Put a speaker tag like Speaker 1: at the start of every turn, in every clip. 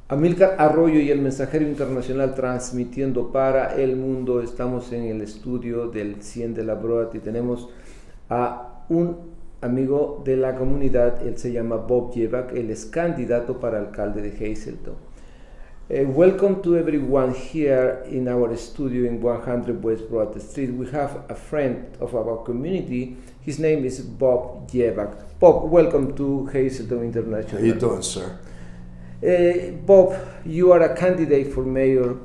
Speaker 1: Amílcar Arroyo y el Mensajero Internacional transmitiendo para el mundo. Estamos en el estudio del 100 de la Broad y tenemos a un amigo de la comunidad. Él se llama Bob Yevak. Él es candidato para alcalde de Hazleton. Welcome to everyone here in our studio in 100 West Broad Street. We have a friend of our community. His name is Bob Yevak. Bob, welcome to Hazleton International.
Speaker 2: How you doing, sir?
Speaker 1: Bob, you are a candidate for mayor,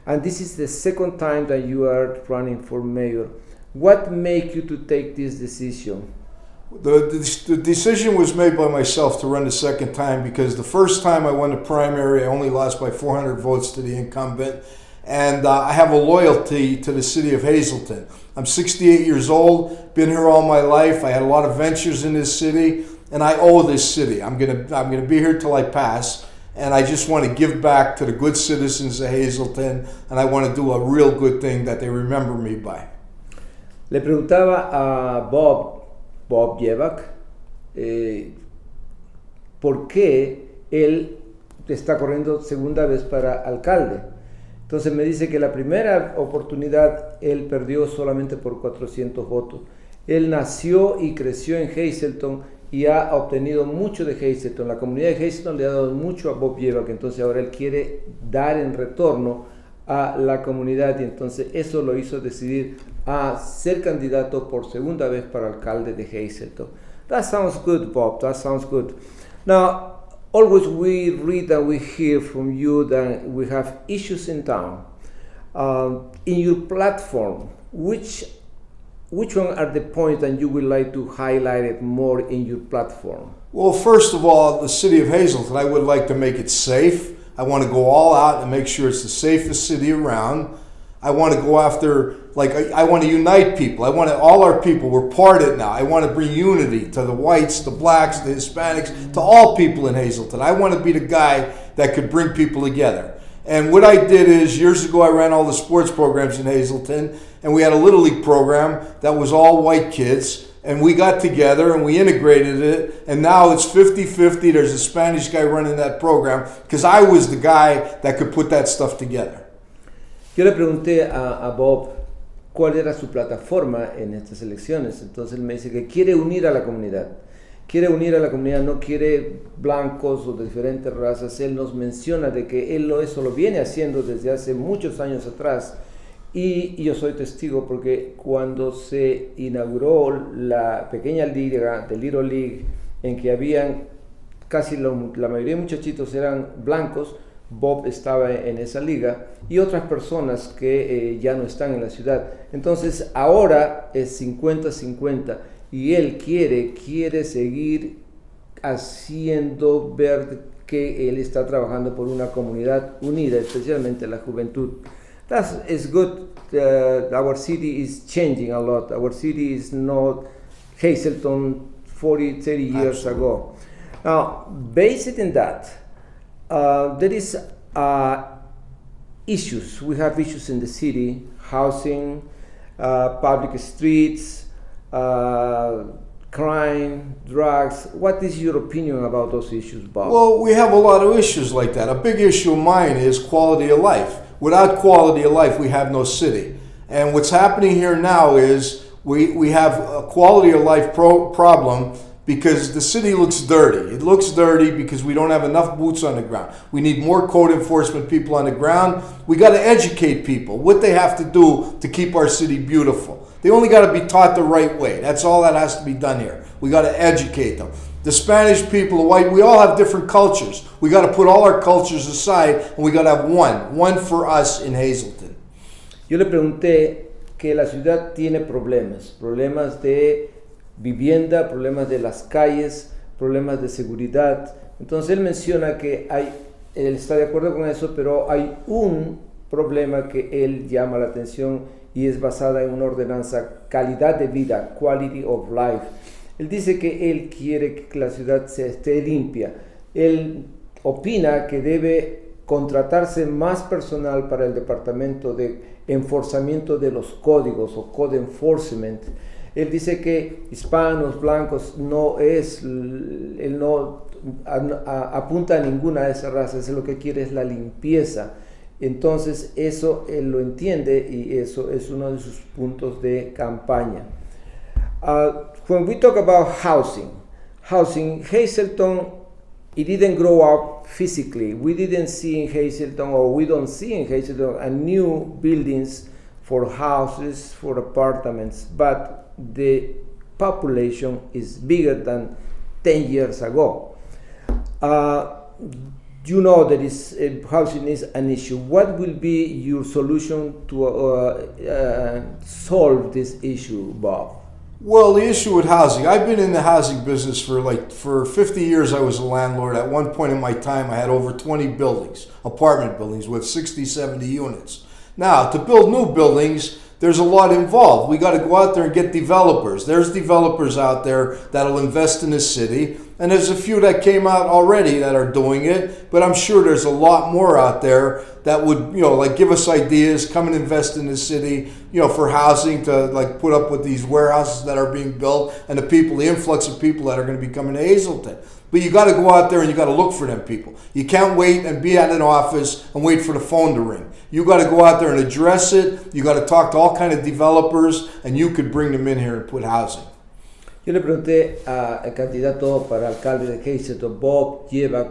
Speaker 1: and this is the second time that you are running for mayor. What made you to take this decision?
Speaker 2: The decision was made by myself to run the second time because the first time I won the primary, I only lost by 400 votes to the incumbent. And I have a loyalty to the city of Hazleton. I'm 68 years old, been here all my life. I had a lot of ventures in this city, and I owe this city. I'm gonna be here till I pass. And I just want to give back to the good citizens of Hazleton, and I want to do a real good thing that they remember me by.
Speaker 1: Le preguntaba a Bob Yevak, por qué él está corriendo segunda vez para alcalde. Entonces me dice que la primera oportunidad él perdió solamente por 400 votos. Él nació y creció en Hazleton y ha obtenido mucho de Hazleton. La comunidad de Hazleton le ha dado mucho a Bob Yevak, que entonces ahora él quiere dar en retorno a la comunidad, y entonces eso lo hizo decidir a ser candidato por segunda vez para alcalde de Hazleton. That sounds good, Bob. That sounds good. Now, always we read and we hear from you that we have issues in town. In your platform, which one are the points that you would like to highlight it more in your platform?
Speaker 2: Well, first of all, the city of Hazleton, I would like to make it safe. I want to go all out and make sure it's the safest city around. I want to go after, I want to unite people. I want all our people, we're parted now. I want to bring unity to the whites, the blacks, the Hispanics, to all people in Hazleton. I want to be the guy that could bring people together. And what I did is, years ago I ran all the sports programs in Hazleton, and we had a Little League program that was all white kids, and we got together and we integrated it, and now it's 50-50. There's a Spanish guy running that program, because I was the guy that could put that stuff together.
Speaker 1: Yo le pregunté a Bob cuál era su plataforma en estas elecciones. Entonces él me dice que quiere unir a la comunidad. Quiere unir a la comunidad, no quiere blancos o de diferentes razas. Él nos menciona de que él eso lo viene haciendo desde hace muchos años atrás. Y yo soy testigo porque cuando se inauguró la pequeña liga de Little League, en que habían casi la mayoría de muchachitos eran blancos, Bob estaba en esa liga y otras personas que ya no están en la ciudad. Entonces ahora es 50-50 y él quiere seguir haciendo ver que él está trabajando por una comunidad unida, especialmente la juventud. That is good. Our city is changing a lot. Our city is not Hazleton 40, 30 years ago. Now, based in that, there is issues. We have issues in the city, housing, public streets, crime, drugs. What is your opinion about those issues, Bob?
Speaker 2: Well, we have a lot of issues like that. A big issue of mine is quality of life. Without quality of life, we have no city. And what's happening here now is we have a quality of life problem because the city looks dirty. It looks dirty because we don't have enough boots on the ground. We need more code enforcement people on the ground. We got to educate people what they have to do to keep our city beautiful. They only got to be taught the right way. That's all that has to be done here. We got to educate them. The Spanish people, the white, we all have different cultures. We got to put all our cultures aside and we got to have one for us in Hazleton.
Speaker 1: Yo le pregunté que la ciudad tiene problemas de vivienda, problemas de las calles, problemas de seguridad. Entonces él menciona que él está de acuerdo con eso, pero hay un problema que él llama la atención y es basada en una ordenanza, calidad de vida, quality of life. Él dice que él quiere que la ciudad esté limpia. Él opina que debe contratarse más personal para el departamento de enforzamiento de los códigos o code enforcement. Él dice que hispanos, blancos, él no apunta a ninguna de esas razas, lo que quiere es la limpieza. Entonces eso él lo entiende y eso es uno de sus puntos de campaña. When we talk about housing, Hazleton, it didn't grow up physically. We didn't see in Hazleton, or we don't see in Hazleton, a new buildings for houses, for apartments, but the population is bigger than 10 years ago. You know that housing is an issue. What will be your solution to solve this issue, Bob?
Speaker 2: Well, the issue with housing, I've been in the housing business for 50 years. I was a landlord. At one point in my time, I had over 20 buildings, apartment buildings with 60, 70 units. Now, to build new buildings, there's a lot involved. We got to go out there and get developers. There's developers out there that'll invest in the city. And there's a few that came out already that are doing it, but I'm sure there's a lot more out there that would, like give us ideas, come and invest in the city, for housing, to like put up with these warehouses that are being built and the influx of people that are going to be coming to Hazleton. But you got to go out there and you got to look for them people. You can't wait and be at an office and wait for the phone to ring. You got to go out there and address it. You got to talk to all kind of developers, and you could bring them in here and put housing.
Speaker 1: Yo le pregunté al candidato para alcalde de Hazleton, Bob Yevak,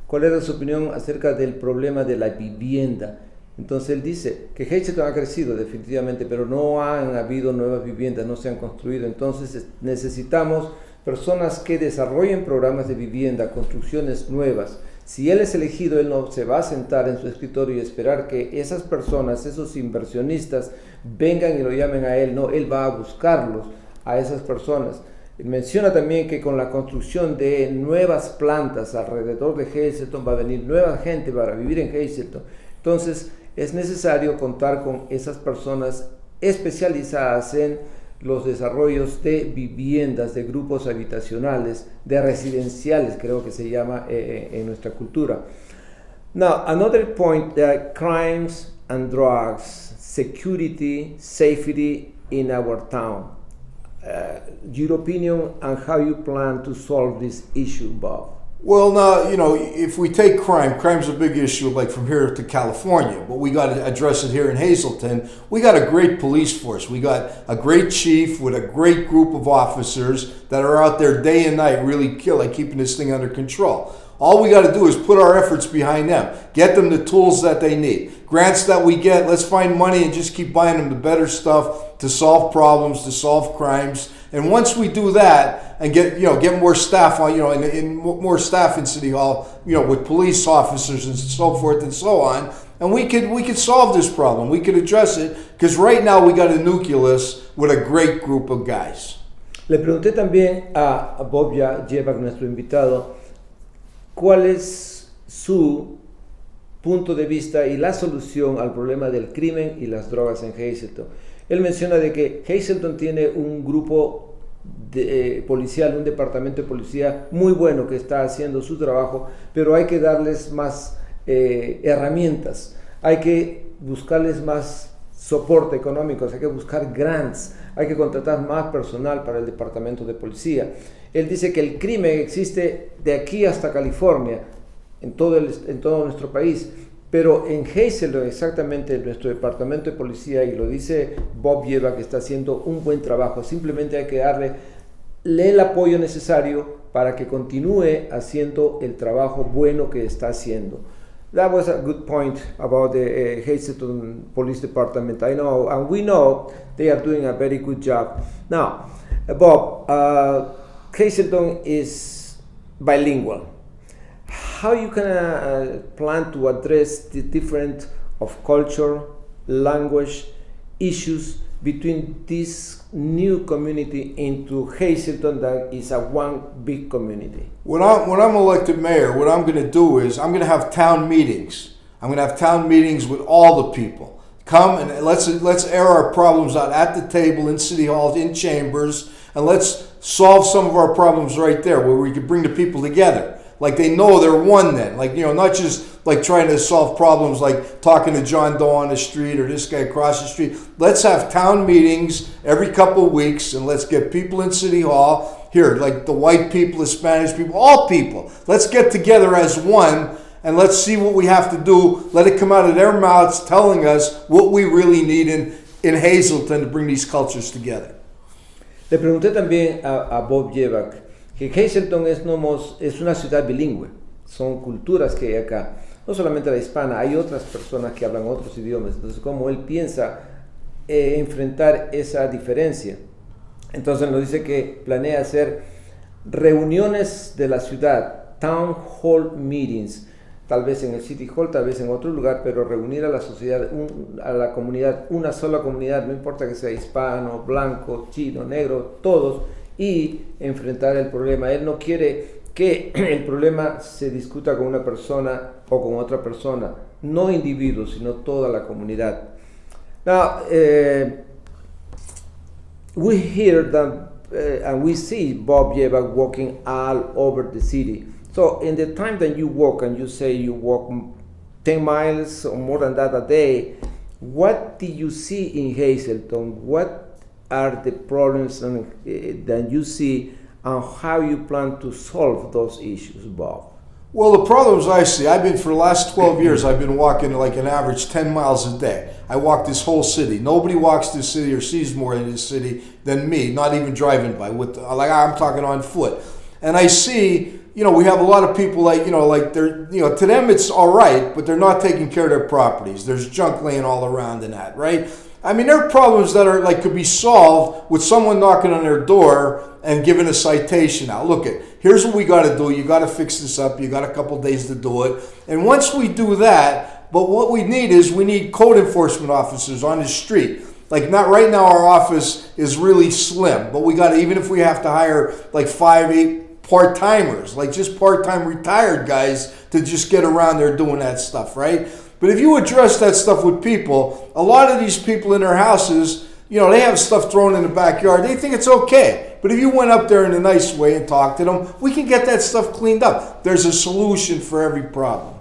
Speaker 1: cuál era su opinión acerca del problema de la vivienda. Entonces él dice que Hazleton ha crecido definitivamente, pero no han habido nuevas viviendas, no se han construido. Entonces necesitamos personas que desarrollen programas de vivienda, construcciones nuevas. Si él es elegido, él no se va a sentar en su escritorio y esperar que esas personas, esos inversionistas, vengan y lo llamen a él. No, él va a buscarlos, a esas personas. Menciona también que con la construcción de nuevas plantas alrededor de Hazleton va a venir nueva gente para vivir en Hazleton. Entonces es necesario contar con esas personas especializadas en los desarrollos de viviendas, de grupos habitacionales, de residenciales, creo que se llama en nuestra cultura. Now, another point, crimes and drugs, security, safety in our town. Your opinion on how you plan to solve this issue, Bob?
Speaker 2: Well, now, if we take crime's a big issue, like from here to California, but we got to address it here in Hazleton. We got a great police force. We got a great chief with a great group of officers that are out there day and night really keeping this thing under control. All we got to do is put our efforts behind them, get them the tools that they need. Grants that we get, let's find money and just keep buying them the better stuff to solve problems, to solve crimes. And once we do that and get more staff on, and more staff in City Hall, with police officers and so forth and so on, and we could solve this problem. We could address it, because right now we got a nucleus with a great group of guys.
Speaker 1: Le pregunté también a Bob Yevak, nuestro invitado, cuál es su punto de vista y la solución al problema del crimen y las drogas en Hazleton. Él menciona de que Hazleton tiene un grupo policial, un departamento de policía muy bueno que está haciendo su trabajo, pero hay que darles más herramientas, hay que buscarles más soporte económico, hay que buscar grants, hay que contratar más personal para el departamento de policía. Él dice que el crimen existe de aquí hasta California, en todo nuestro país, pero en Hazleton exactamente nuestro departamento de policía, y lo dice Bob Yevak, que está haciendo un buen trabajo. Simplemente hay que darle el apoyo necesario para que continúe haciendo el trabajo bueno que está haciendo. That was a good point about the Hazleton Police Department. I know, and we know they are doing a very good job. Now, Bob, Hazleton is bilingual. How you can plan to address the different of culture, language issues between this new community into Hazleton that is a one big community?
Speaker 2: When I'm elected mayor, what I'm going to do is I'm going to have town meetings. I'm going to have town meetings with all the people. Come and let's air our problems out at the table in City Hall, in chambers, and let's solve some of our problems right there, where we can bring the people together. Like they know they're one then. Like, not just like trying to solve problems like talking to John Doe on the street or this guy across the street. Let's have town meetings every couple of weeks, and let's get people in City Hall here, like the white people, the Spanish people, all people. Let's get together as one and let's see what we have to do. Let it come out of their mouths telling us what we really need in Hazleton to bring these cultures together.
Speaker 1: Le pregunté también a Bob Yevak que Hazleton es una ciudad bilingüe, son culturas que hay acá, no solamente la hispana, hay otras personas que hablan otros idiomas, entonces cómo él piensa enfrentar esa diferencia. Entonces nos dice que planea hacer reuniones de la ciudad, town hall meetings, tal vez en el City Hall, tal vez en otro lugar, pero reunir a la sociedad, a la comunidad, una sola comunidad, no importa que sea hispano, blanco, chino, negro, todos, y enfrentar el problema. Él no quiere que el problema se discuta con una persona o con otra persona, no individuos, sino toda la comunidad. Now, we hear that and we see Bob Yevak walking all over the city. So in the time that you walk and you say you walk 10 miles or more than that a day, what did you see in Hazleton? What are the problems that you see and how you plan to solve those issues, Bob?
Speaker 2: Well, the problems I see, for the last 12 years, I've been walking like an average 10 miles a day. I walk this whole city. Nobody walks this city or sees more in this city than me, not even driving by. Like I'm talking on foot. And I see, we have a lot of people to them it's all right, but they're not taking care of their properties. There's junk laying all around and that, right? I mean, there are problems that are could be solved with someone knocking on their door and giving a citation. Now, look here's what we got to do. You got to fix this up. You got a couple days to do it. And once we do that, but what we need code enforcement officers on the street. Like not right now, our office is really slim, but we got to, even if we have to hire 5-8 part-timers, just part-time retired guys to just get around there doing that stuff, right? But if you address that stuff with people, a lot of these people in their houses, they have stuff thrown in the backyard. They think it's okay. But if you went up there in a nice way and talked to them, we can get that stuff cleaned up. There's a solution for every problem.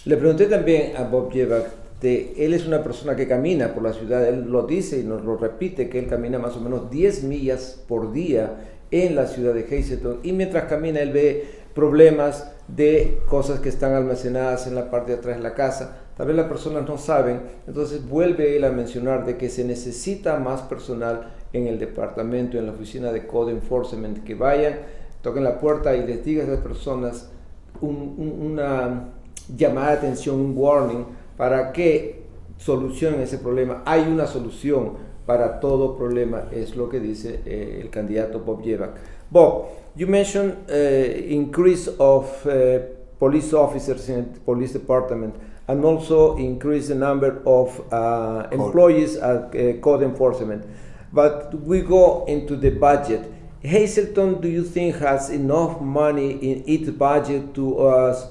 Speaker 1: Le pregunté también a Bob Yevak, él es una persona que camina por la ciudad, él lo dice y nos lo repite, que él camina más o menos 10 millas por día en la ciudad de Hazleton, y mientras camina él ve problemas de cosas que están almacenadas en la parte de atrás de la casa. Tal vez las personas no saben, entonces vuelve él a mencionar de que se necesita más personal en el departamento, en la oficina de Code Enforcement, que vayan, toquen la puerta y les diga a esas personas una llamada de atención, un warning, para que solucionen ese problema. Hay una solución para todo problema, es lo que dice el candidato Bob Yevak. Bob, you mentioned increase of police officers in the police department and also increase the number of employees at code enforcement. But we go into the budget. Hazleton, do you think has enough money in its budget to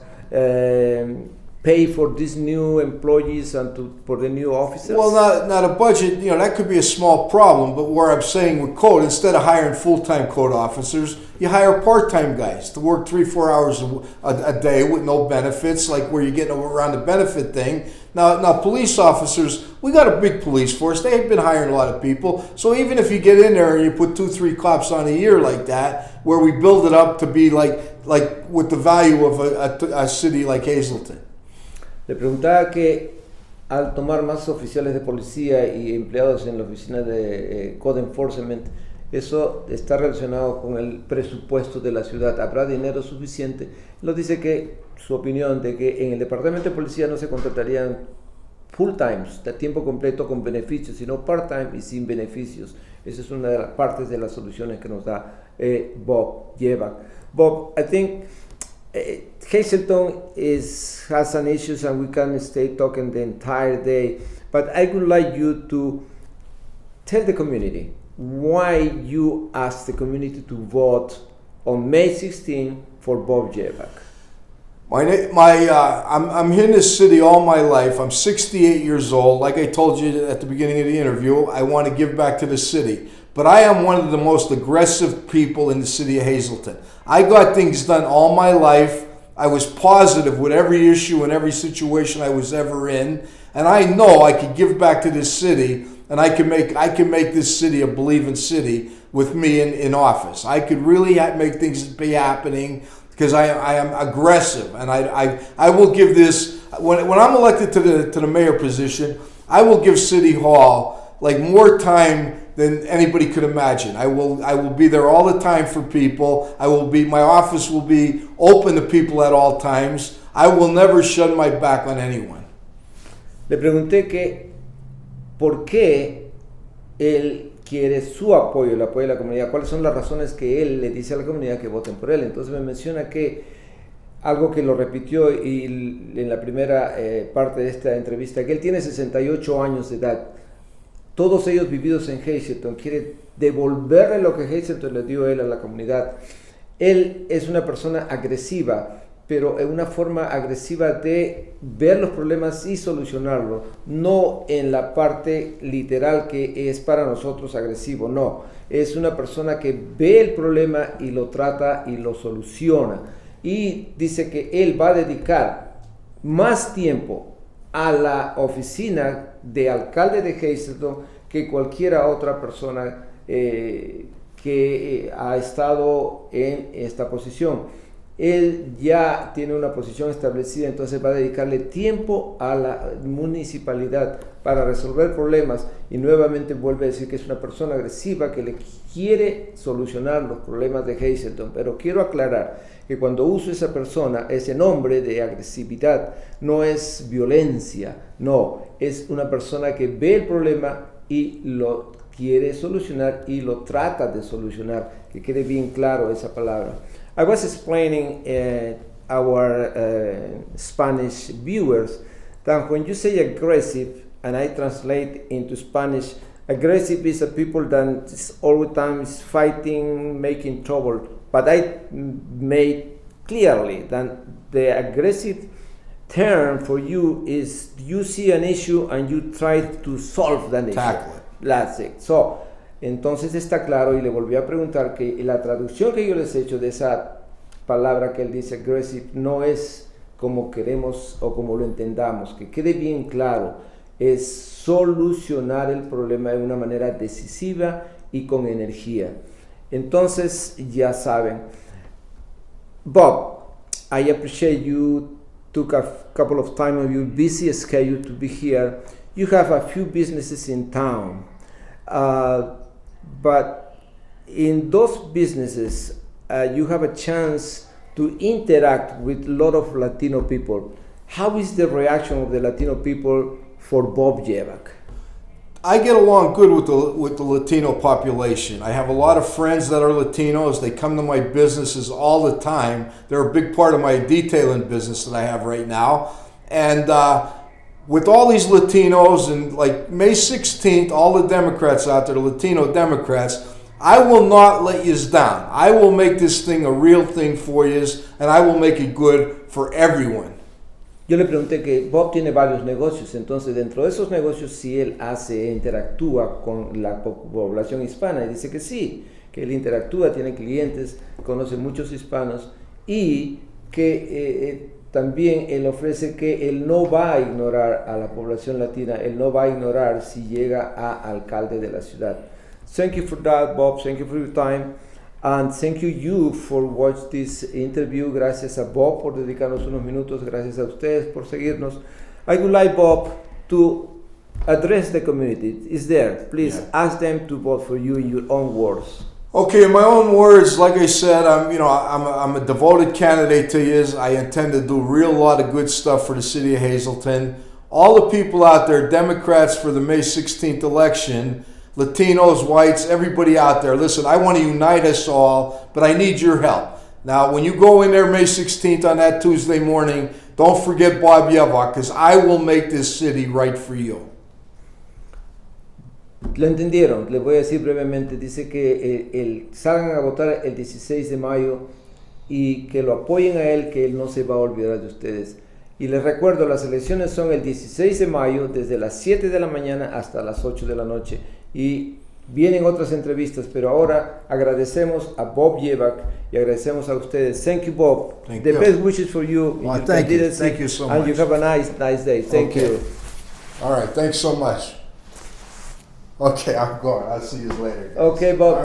Speaker 1: pay for these new employees and for the new officers?
Speaker 2: Well, not a budget, that could be a small problem, but where I'm saying with code, instead of hiring full-time code officers, you hire part-time guys to work 3-4 hours a day with no benefits, like where you're getting around the benefit thing. Now, police officers, we got a big police force. They've been hiring a lot of people. So even if you get in there and you put 2-3 cops on a year like that, where we build it up to be like with the value of a city like Hazleton.
Speaker 1: Le preguntaba que al tomar más oficiales de policía y empleados en la oficina de Code Enforcement, eso está relacionado con el presupuesto de la ciudad. ¿Habrá dinero suficiente? Nos dice que su opinión de que en el departamento de policía no se contratarían full times, de tiempo completo con beneficios, sino part time y sin beneficios. Esa es una de las partes de las soluciones que nos da Bob Yevak. Bob, I think Hazleton has some issues and we can stay talking the entire day, but I would like you to tell the community why you asked the community to vote on May 16 for Bob Yevak.
Speaker 2: I'm in this city all my life. I'm 68 years old. Like I told you at the beginning of the interview, I want to give back to the city. But I am one of the most aggressive people in the city of Hazleton. I got things done all my life. I was positive with every issue and every situation I was ever in. And I know I could give back to this city and I can make this city a believing city with me in office. I could really make things be happening because I am aggressive, and I will give this when I'm elected to the mayor position. I will give City Hall like more time than anybody could imagine. I will be there all the time for people. My office will be open to people at all times. I will never shut my back on anyone.
Speaker 1: Le pregunté que por qué él quiere su apoyo, el apoyo de la comunidad, cuáles son las razones que él le dice a la comunidad que voten por él. Entonces me menciona que algo que lo repitió y en la primera parte de esta entrevista, que él tiene 68 años de edad, todos ellos vividos en Hazleton, quiere devolverle lo que Hazleton le dio a él a la comunidad. Él es una persona agresiva, pero en una forma agresiva de ver los problemas y solucionarlos, no en la parte literal que es para nosotros agresivo, no. Es una persona que ve el problema y lo trata y lo soluciona. Y dice que él va a dedicar más tiempo a la oficina de alcalde de Hazleton que cualquiera otra persona que ha estado en esta posición. Él ya tiene una posición establecida, entonces va a dedicarle tiempo a la municipalidad para resolver problemas, y nuevamente vuelve a decir que es una persona agresiva que le quiere solucionar los problemas de Hazleton. Pero quiero aclarar que cuando uso ese nombre de agresividad, no es violencia, no, es una persona que ve el problema y lo quiere solucionar y lo trata de solucionar, que quede bien claro esa palabra. I was explaining our Spanish viewers that when you say aggressive, and I translate into Spanish, aggressive is a people that is all the time is fighting, making trouble. But I made clearly that the aggressive term for you is you see an issue and you try to solve that issue.
Speaker 2: Tackle it.
Speaker 1: That's it. So, entonces está claro, y le volví a preguntar que la traducción que yo les he hecho de esa palabra que él dice aggressive no es como queremos o como lo entendamos, que quede bien claro, es solucionar el problema de una manera decisiva y con energía. Entonces ya saben. Bob, I appreciate you took a couple of time of your busy schedule to be here. You have a few businesses in town. But in those businesses, you have a chance to interact with a lot of Latino people. How is the reaction of the Latino people for Bob Yevak?
Speaker 2: I get along good with the Latino population. I have a lot of friends that are Latinos. They come to my businesses all the time. They're a big part of my detailing business that I have right now. And with all these Latinos, and like May 16th, all the Democrats out there, the Latino Democrats, I will not let you down. I will make this thing a real thing for you, and I will make it good for everyone.
Speaker 1: Yo le pregunté que Bob tiene varios negocios, entonces dentro de esos negocios si él interactúa con la población hispana, y dice que sí, que él interactúa, tiene clientes, conoce muchos hispanos, y que también él ofrece que él no va a ignorar a la población latina, él no va a ignorar si llega a alcalde de la ciudad. Thank you for that, Bob. Thank you for your time. And thank you for watch this interview. Gracias a Bob por dedicarnos unos minutos. Gracias a ustedes por seguirnos. I would like Bob to address the community. Is there? Please ask them to vote for you in your own words.
Speaker 2: Okay, in my own words, like I said, I'm a devoted candidate to you. I intend to do a real lot of good stuff for the city of Hazleton. All the people out there, Democrats for the May 16th election, Latinos, whites, everybody out there, listen, I want to unite us all, but I need your help. Now, when you go in there May 16th on that Tuesday morning, don't forget Bob Yevak, because I will make this city right for you.
Speaker 1: Lo entendieron, les voy a decir brevemente, dice que salgan a votar el 16 de mayo y que lo apoyen a él, que él no se va a olvidar de ustedes. Y les recuerdo, las elecciones son el 16 de mayo desde las 7 de la mañana hasta las 8 de la noche. Y vienen otras entrevistas, pero ahora agradecemos a Bob Yevak y agradecemos a ustedes. Thank you, Bob.
Speaker 2: Thank
Speaker 1: The
Speaker 2: you.
Speaker 1: best wishes for you.
Speaker 2: Well, thank you. Thank you so much.
Speaker 1: And you have a nice day. Thank you.
Speaker 2: All right, thanks so much. Okay, I'm going. I'll see you later. Guys.
Speaker 1: Okay, Bob.